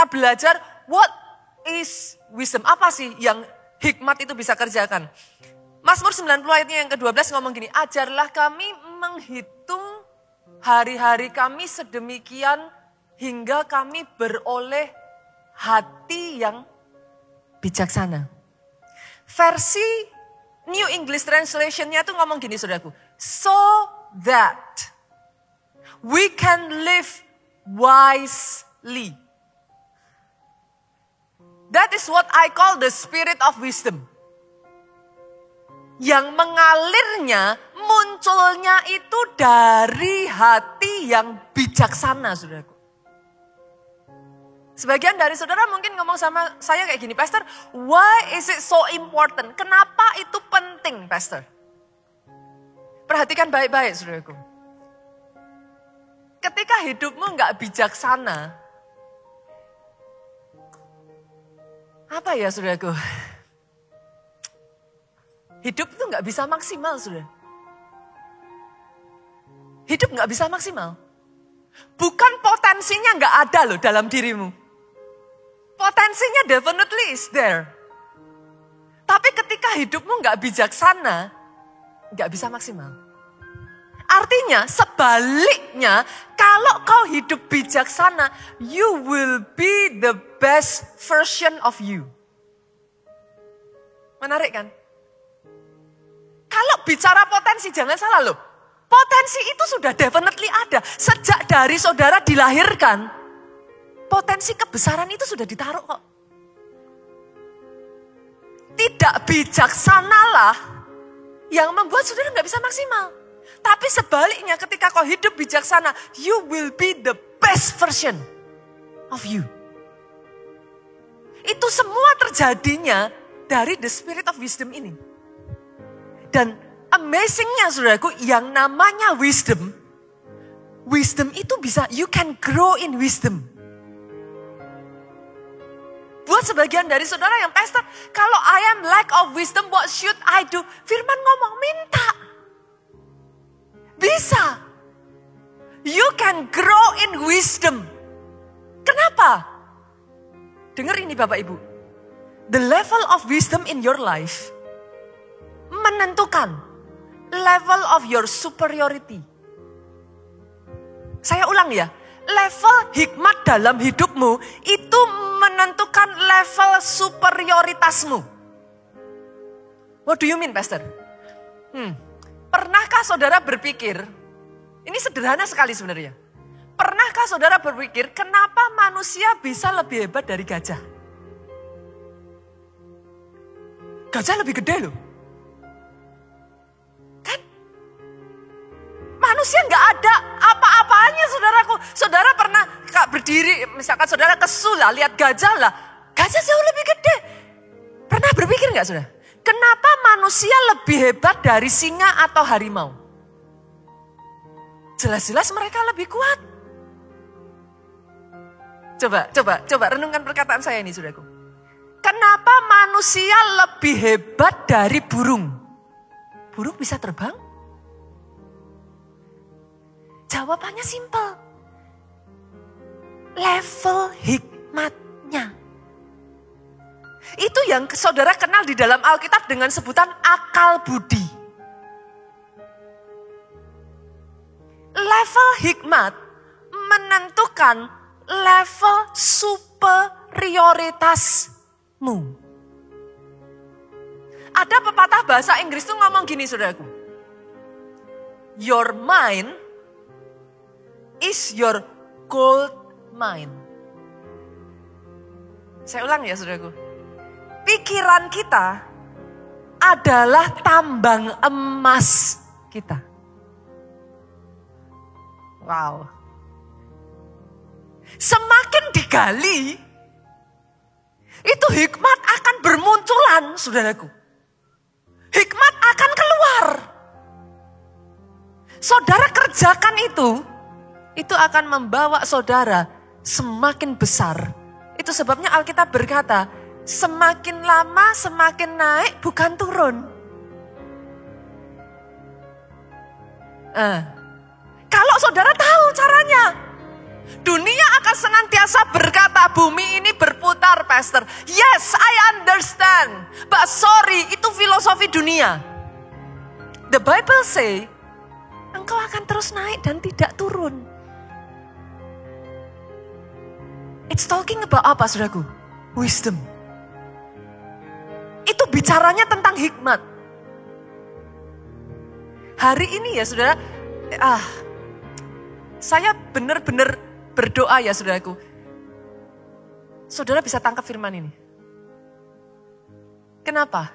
kita belajar what is wisdom. Apa sih yang hikmat itu bisa kerjakan? Mazmur 90 ayatnya yang ke-12 ngomong gini, ajarlah kami menghitung hari-hari kami sedemikian hingga kami beroleh hati yang bijaksana. Versi New English Translation-nya tuh ngomong gini saudaraku. So that we can live wisely. That is what I call the spirit of wisdom. Yang mengalirnya, munculnya itu dari hati yang bijaksana, saudaraku. Sebagian dari saudara mungkin ngomong sama saya kayak gini, Pastor, why is it so important? Kenapa itu penting, Pastor? Perhatikan baik-baik, saudaraku. Ketika hidupmu nggak bijaksana, apa ya, saudaraku? Hidup itu nggak bisa maksimal, saudara. Hidup nggak bisa maksimal. Bukan potensinya nggak ada loh dalam dirimu. Potensinya definitely is there. Tapi ketika hidupmu nggak bijaksana, nggak bisa maksimal. Artinya sebaliknya, kalau kau hidup bijaksana, you will be the best version of you. Menarik kan? Kalau bicara potensi, jangan salah loh. Potensi itu sudah definitely ada. Sejak dari saudara dilahirkan, potensi kebesaran itu sudah ditaruh kok. Tidak bijaksanalah yang membuat saudara nggak bisa maksimal. Tapi sebaliknya ketika kau hidup bijaksana, you will be the best version of you. Itu semua terjadinya dari the spirit of wisdom ini. Dan amazingnya saudaraku, yang namanya wisdom itu bisa, you can grow in wisdom. Buat sebagian dari saudara yang pastor, kalau I am lack of wisdom, what should I do? Firman ngomong, minta. Bisa. You can grow in wisdom. Kenapa? Dengar ini Bapak Ibu. The level of wisdom in your life menentukan level of your superiority. Saya ulang ya. Level hikmat dalam hidupmu itu menentukan level superioritasmu. What do you mean, Pastor? Pernahkah saudara berpikir, ini sederhana sekali sebenarnya. Pernahkah saudara berpikir, kenapa manusia bisa lebih hebat dari gajah? Gajah lebih gede loh. Kan? Manusia nggak ada apa-apanya, saudaraku. Saudara pernah berdiri, misalkan saudara kesul lah, lihat gajah lah. Gajah jauh lebih gede. Pernah berpikir nggak saudara? Kenapa manusia lebih hebat dari singa atau harimau? Jelas-jelas mereka lebih kuat. Coba renungkan perkataan saya ini, saudaraku. Kenapa manusia lebih hebat dari burung? Burung bisa terbang? Jawabannya simpel. Level hikmatnya. Itu yang saudara kenal di dalam Alkitab dengan sebutan akal budi. Level hikmat menentukan level superioritasmu. Ada pepatah bahasa Inggris tuh ngomong gini, saudaraku. Your mind is your gold mine. Saya ulang ya, saudaraku. Pikiran kita adalah tambang emas kita. Wow. Semakin digali, itu hikmat akan bermunculan, saudaraku. Hikmat akan keluar. Saudara kerjakan itu akan membawa saudara semakin besar. Itu sebabnya Alkitab berkata, semakin lama semakin naik, bukan turun. Kalau saudara tahu caranya, Dunia akan senantiasa berkata, bumi ini berputar, Pastor. Yes, I understand. But sorry, itu filosofi dunia. The Bible say, engkau akan terus naik dan tidak turun. It's talking about apa, saudaraku? Wisdom. Itu bicaranya tentang hikmat. Hari ini ya, saudara, saya benar-benar berdoa ya, saudaraku. Saudara bisa tangkap firman ini. Kenapa?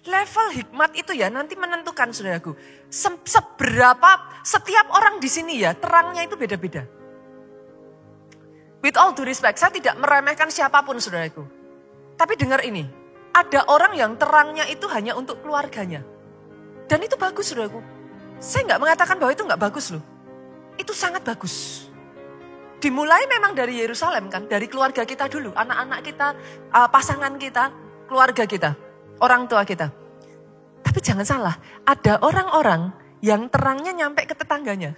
Level hikmat itu ya nanti menentukan, saudaraku. Setiap orang di sini ya, terangnya itu beda-beda. With all due respect, saya tidak meremehkan siapapun, saudaraku. Tapi dengar ini, ada orang yang terangnya itu hanya untuk keluarganya. Dan itu bagus, saudaraku. Saya nggak mengatakan bahwa itu nggak bagus loh. Itu sangat bagus. Dimulai memang dari Yerusalem kan, dari keluarga kita dulu, anak-anak kita, pasangan kita, keluarga kita, orang tua kita. Tapi jangan salah, ada orang-orang yang terangnya nyampe ke tetangganya.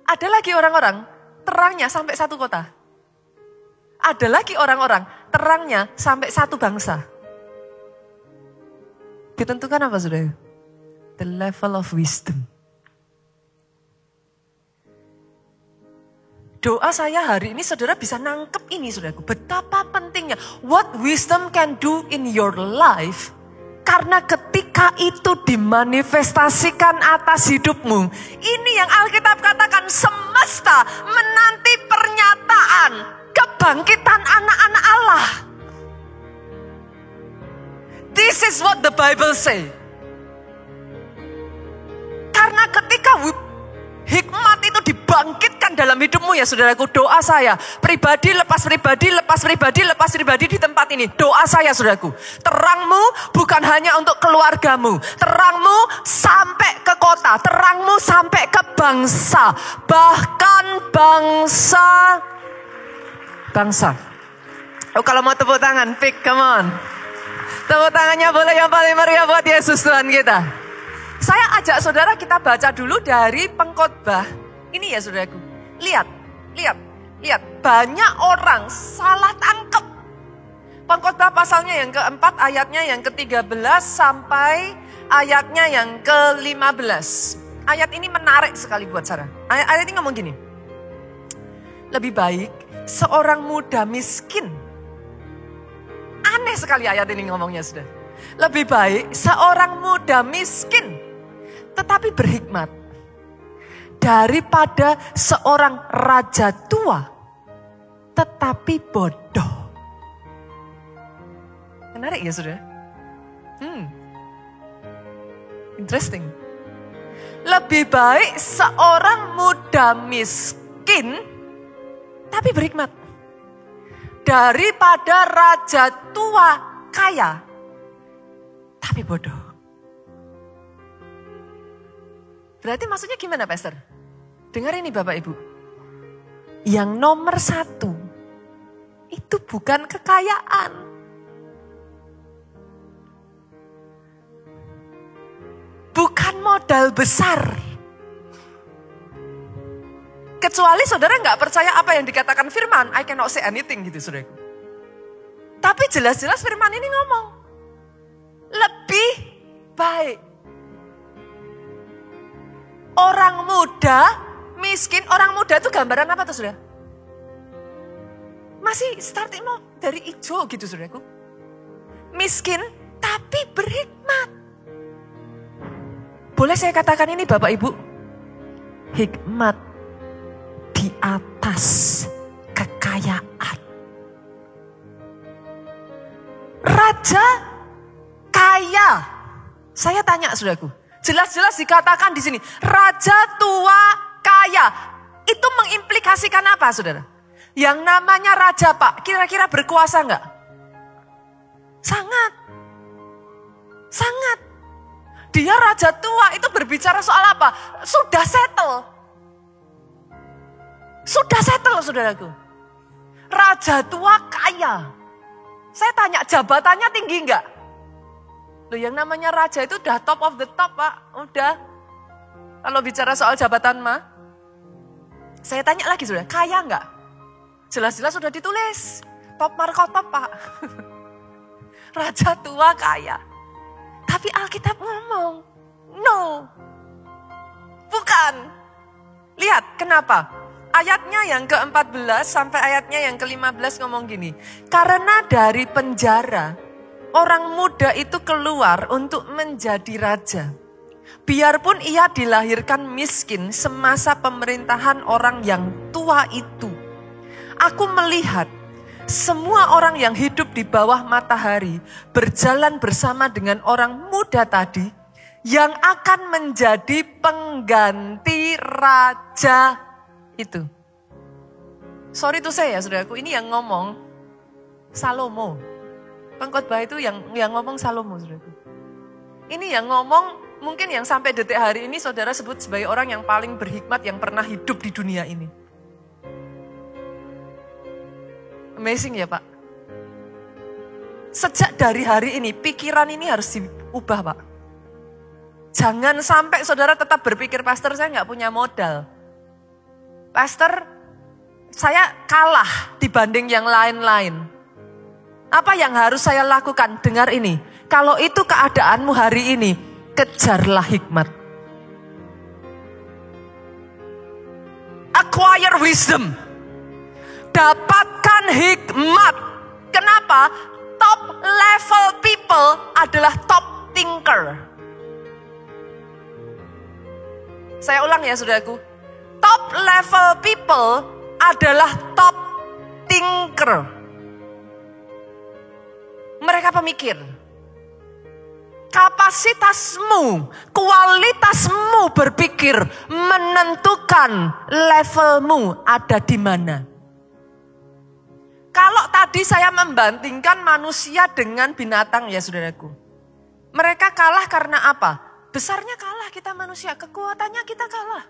Ada lagi orang-orang terangnya sampai satu kota. Ada lagi orang-orang terangnya sampai satu bangsa. Ditentukan apa, saudara? The level of wisdom. Doa saya hari ini saudara bisa nangkep ini, saudaraku. Betapa pentingnya what wisdom can do in your life. Karena ketika itu dimanifestasikan atas hidupmu. Ini yang Alkitab katakan, semesta menanti pernyataan kebangkitan anak-anak Allah. This is what the Bible say. Karena ketika hikmat itu dibangkitkan dalam hidupmu ya, saudaraku, doa saya pribadi lepas pribadi lepas pribadi lepas pribadi di tempat ini. Doa saya, saudaraku, terangmu bukan hanya untuk keluargamu, terangmu sampai ke kota, terangmu sampai ke bangsa, bahkan bangsa. Oh, kalau mau tepuk tangan, pick, come on. Tepuk tangannya boleh yang paling meriah buat Yesus Tuhan kita. Saya ajak saudara kita baca dulu dari Pengkhotbah. Ini ya, saudaraku. Lihat. Banyak orang salah tangkap. Pengkhotbah pasalnya yang keempat, ayatnya yang ke-13 sampai ayatnya yang ke-15. Ayat ini menarik sekali buat saya. Ayat ini ngomong gini. Lebih baik seorang muda miskin. Aneh sekali ayat ini ngomongnya, saudara. Lebih baik seorang muda miskin tetapi berhikmat daripada seorang raja tua tetapi bodoh. Menarik ya, saudara? Interesting. Lebih baik seorang muda miskin tapi berhikmat daripada raja tua kaya tapi bodoh. Berarti maksudnya gimana, Pastor? Dengar ini Bapak Ibu. Yang nomor satu, itu bukan kekayaan. Bukan modal besar. Kecuali saudara nggak percaya apa yang dikatakan firman, I cannot say anything gitu, saudara. Tapi jelas-jelas firman ini ngomong. Lebih baik orang muda, miskin. Orang muda itu gambaran apa tuh, saudara? Masih starting mau dari hijau gitu, saudaraku. Miskin tapi berhikmat. Boleh saya katakan ini Bapak Ibu? Hikmat di atas kekayaan. Raja kaya. Saya tanya, saudaraku. Jelas-jelas dikatakan di sini, raja tua kaya. Itu mengimplikasikan apa, saudara? Yang namanya raja, Pak, kira-kira berkuasa enggak? Sangat. Dia raja tua, itu berbicara soal apa? Sudah settle, saudaraku. Raja tua kaya. Saya tanya, jabatannya tinggi enggak? Loh, yang namanya raja itu udah top of the top, Pak. Udah. Kalau bicara soal jabatan mah. Saya tanya lagi saudara, kaya enggak? Jelas-jelas sudah ditulis. Top markotop Pak. Raja tua kaya. Tapi Alkitab ngomong, no. Bukan. Lihat kenapa? Ayatnya yang ke-14 sampai ayatnya yang ke-15 ngomong gini. Karena dari penjara, orang muda itu keluar untuk menjadi raja. Biarpun ia dilahirkan miskin semasa pemerintahan orang yang tua itu. Aku melihat semua orang yang hidup di bawah matahari berjalan bersama dengan orang muda tadi yang akan menjadi pengganti raja itu. Sorry to say ya saudaraku, ini yang ngomong Salomo. Pengkhotbah itu yang ngomong Salomo saudaraku. Ini yang ngomong mungkin yang sampai detik hari ini saudara sebut sebagai orang yang paling berhikmat yang pernah hidup di dunia ini. Amazing ya Pak. Sejak dari hari ini, pikiran ini harus diubah Pak. Jangan sampai saudara tetap berpikir, pastor saya gak punya modal. Pastor, saya kalah dibanding yang lain-lain. Apa yang harus saya lakukan? Dengar ini. Kalau itu keadaanmu hari ini, kejarlah hikmat. Acquire wisdom. Dapatkan hikmat. Kenapa? Top level people adalah top thinker. Saya ulang ya saudaraku. Top level people adalah top thinker. Mereka pemikir. Kapasitasmu, kualitasmu berpikir menentukan levelmu ada di mana. Kalau tadi saya membandingkan manusia dengan binatang ya saudaraku. Mereka kalah karena apa? Besarnya kalah kita manusia, kekuatannya kita kalah.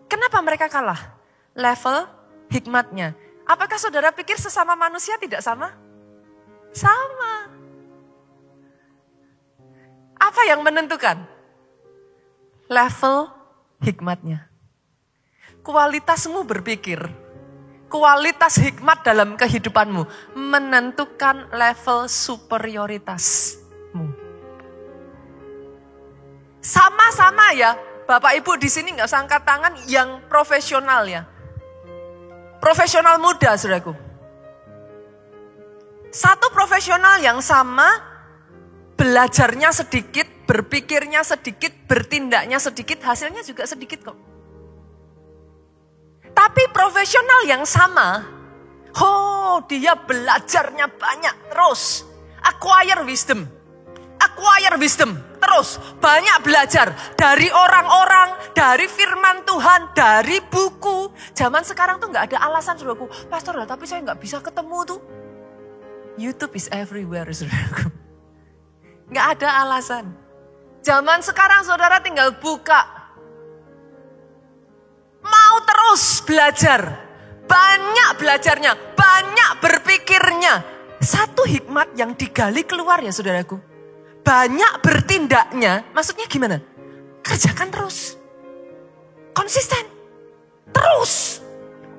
Kenapa mereka kalah? Level hikmatnya. Apakah saudara pikir sesama manusia tidak sama? Sama. Apa yang menentukan? Level hikmatnya. Kualitasmu berpikir, kualitas hikmat dalam kehidupanmu menentukan level superioritasmu. Sama-sama ya, Bapak Ibu di sini nggak usah angkat tangan yang profesional ya. Profesional muda, saudaraku. Satu profesional yang sama, belajarnya sedikit, berpikirnya sedikit, bertindaknya sedikit, hasilnya juga sedikit kok. Tapi profesional yang sama, dia belajarnya banyak terus. Acquire wisdom. Terus banyak belajar dari orang-orang, dari firman Tuhan, dari buku. Zaman sekarang tuh gak ada alasan saudaraku. Pastor lah tapi saya gak bisa ketemu tuh. YouTube is everywhere saudaraku. Gak ada alasan. Zaman sekarang saudara tinggal buka. Mau terus belajar. Banyak belajarnya, banyak berpikirnya. Satu hikmat yang digali keluar ya saudaraku. Banyak bertindaknya, maksudnya gimana? Kerjakan terus. Konsisten. Terus.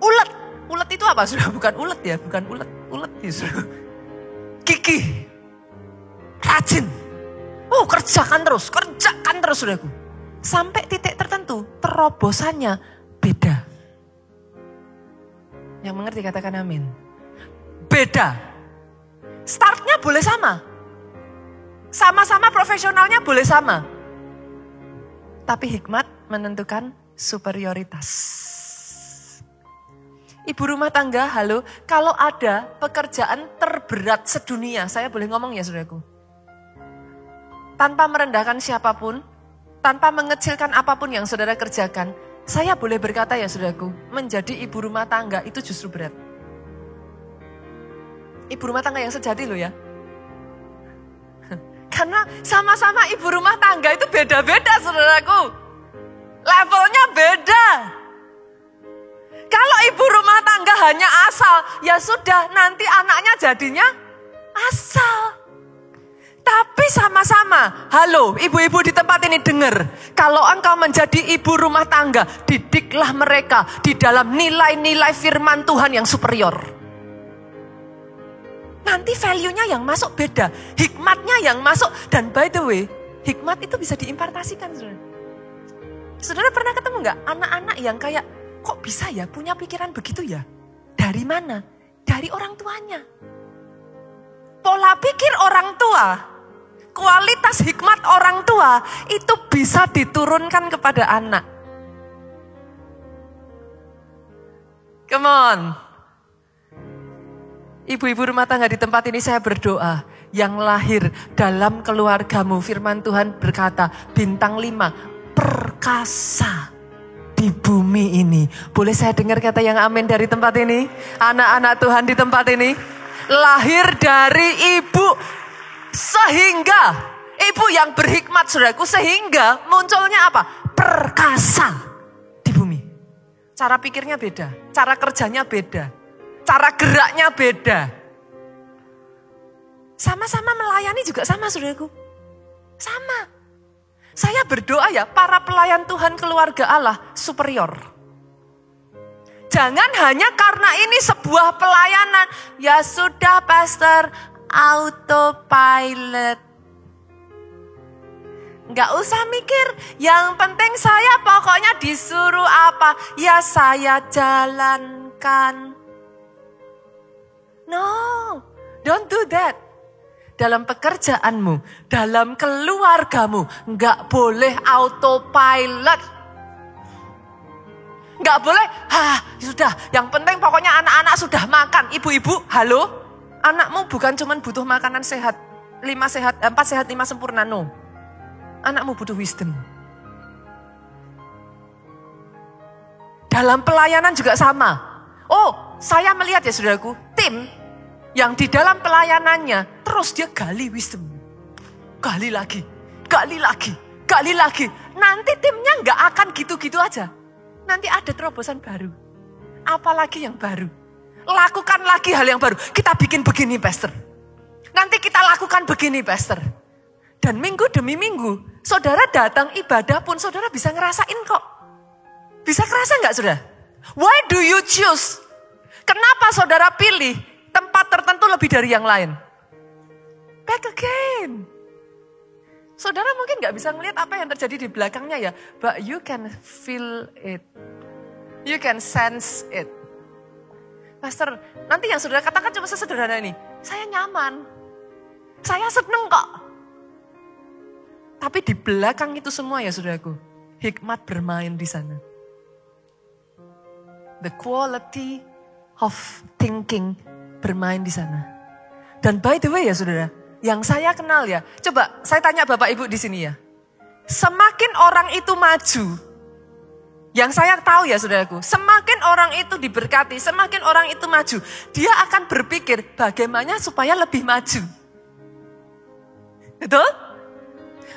Ulet. Ulet itu apa? Sudah bukan ulet ya, bukan ulet. Ulet itu. Gigih. Rajin. Kerjakan terus saudaraku. Sampai titik tertentu, terobosannya beda. Yang mengerti katakan amin. Beda. Startnya boleh sama. Sama-sama profesionalnya boleh sama. Tapi hikmat menentukan superioritas. Ibu rumah tangga, halo. Kalau ada pekerjaan terberat sedunia, saya boleh ngomong ya saudaraku. Tanpa merendahkan siapapun, tanpa mengecilkan apapun yang saudara kerjakan, saya boleh berkata ya saudaraku, menjadi ibu rumah tangga itu justru berat. Ibu rumah tangga yang sejati loh ya. Karena sama-sama ibu rumah tangga itu beda-beda saudaraku. Levelnya beda. Kalau ibu rumah tangga hanya asal, ya sudah nanti anaknya jadinya asal. Tapi sama-sama, halo ibu-ibu di tempat ini dengar. Kalau engkau menjadi ibu rumah tangga, didiklah mereka di dalam nilai-nilai firman Tuhan yang superior. Nanti value-nya yang masuk beda, hikmatnya yang masuk. Dan by the way, hikmat itu bisa diimpartasikan, saudara. Saudara pernah ketemu gak anak-anak yang kayak, kok bisa ya punya pikiran begitu ya? Dari mana? Dari orang tuanya. Pola pikir orang tua, kualitas hikmat orang tua itu bisa diturunkan kepada anak. Come on. Ibu-ibu rumah tangga di tempat ini saya berdoa. Yang lahir dalam keluargamu, firman Tuhan berkata, bintang 5, perkasa di bumi ini. Boleh saya dengar kata yang amin dari tempat ini? Anak-anak Tuhan di tempat ini. Lahir dari ibu sehingga, ibu yang berhikmat saudaraku, sehingga munculnya apa? Perkasa di bumi. Cara pikirnya beda, cara kerjanya beda, cara geraknya beda. Sama-sama melayani juga sama saudaraku. Sama. Saya berdoa ya, para pelayan Tuhan keluarga Allah superior. Jangan hanya karena ini sebuah pelayanan. Ya sudah pastor, autopilot. Nggak usah mikir, yang penting saya pokoknya disuruh apa, ya saya jalankan. No, don't do that. Dalam pekerjaanmu, dalam keluargamu, nggak boleh autopilot. Nggak boleh, sudah, yang penting pokoknya anak-anak sudah makan. Ibu-ibu, halo, anakmu bukan cuma butuh makanan sehat, 4 sehat 5 sempurna, no. Anakmu butuh wisdom. Dalam pelayanan juga sama. Oh, saya melihat ya saudaraku, tim yang di dalam pelayanannya, terus dia gali wisdom. Gali lagi. Nanti timnya nggak akan gitu-gitu aja. Nanti ada terobosan baru. Apalagi yang baru. Lakukan lagi hal yang baru. Kita bikin begini, pastor. Nanti kita lakukan begini, pastor. Dan minggu demi minggu, saudara datang ibadah pun saudara bisa ngerasain kok. Bisa kerasa nggak saudara? Why do you choose? Kenapa saudara pilih tempat tertentu lebih dari yang lain? Back again. Saudara mungkin gak bisa ngelihat apa yang terjadi di belakangnya ya. But you can feel it. You can sense it. Pastor, nanti yang saudara katakan cuma sesederhana ini. Saya nyaman. Saya seneng kok. Tapi di belakang itu semua ya saudaraku. Hikmat bermain di sana. The quality of thinking bermain di sana. Dan by the way ya saudara, yang saya kenal ya, coba saya tanya Bapak Ibu di sini ya. Semakin orang itu maju, yang saya tahu ya saudaraku, semakin orang itu diberkati, semakin orang itu maju, dia akan berpikir bagaimana supaya lebih maju. Betul?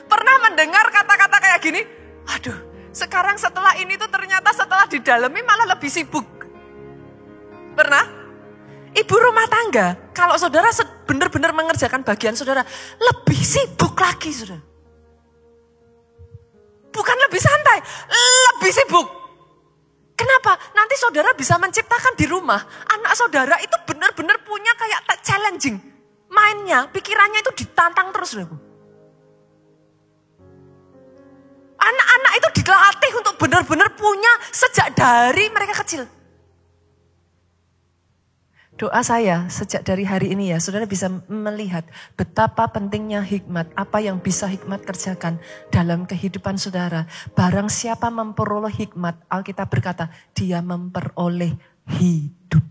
Pernah mendengar kata-kata kayak gini, aduh sekarang setelah ini tuh ternyata setelah didalami malah lebih sibuk. Pernah? Ibu rumah tangga, kalau saudara benar-benar mengerjakan bagian saudara, lebih sibuk lagi saudara. Bukan lebih santai, lebih sibuk. Kenapa? Nanti saudara bisa menciptakan di rumah, anak saudara itu benar-benar punya kayak challenging. Mainnya, pikirannya itu ditantang terus saudara. Anak-anak itu dilatih untuk benar-benar punya sejak dari mereka kecil. Doa saya sejak dari hari ini ya, saudara bisa melihat betapa pentingnya hikmat, apa yang bisa hikmat kerjakan dalam kehidupan saudara. Barang siapa memperoleh hikmat, Alkitab berkata, dia memperoleh hidup.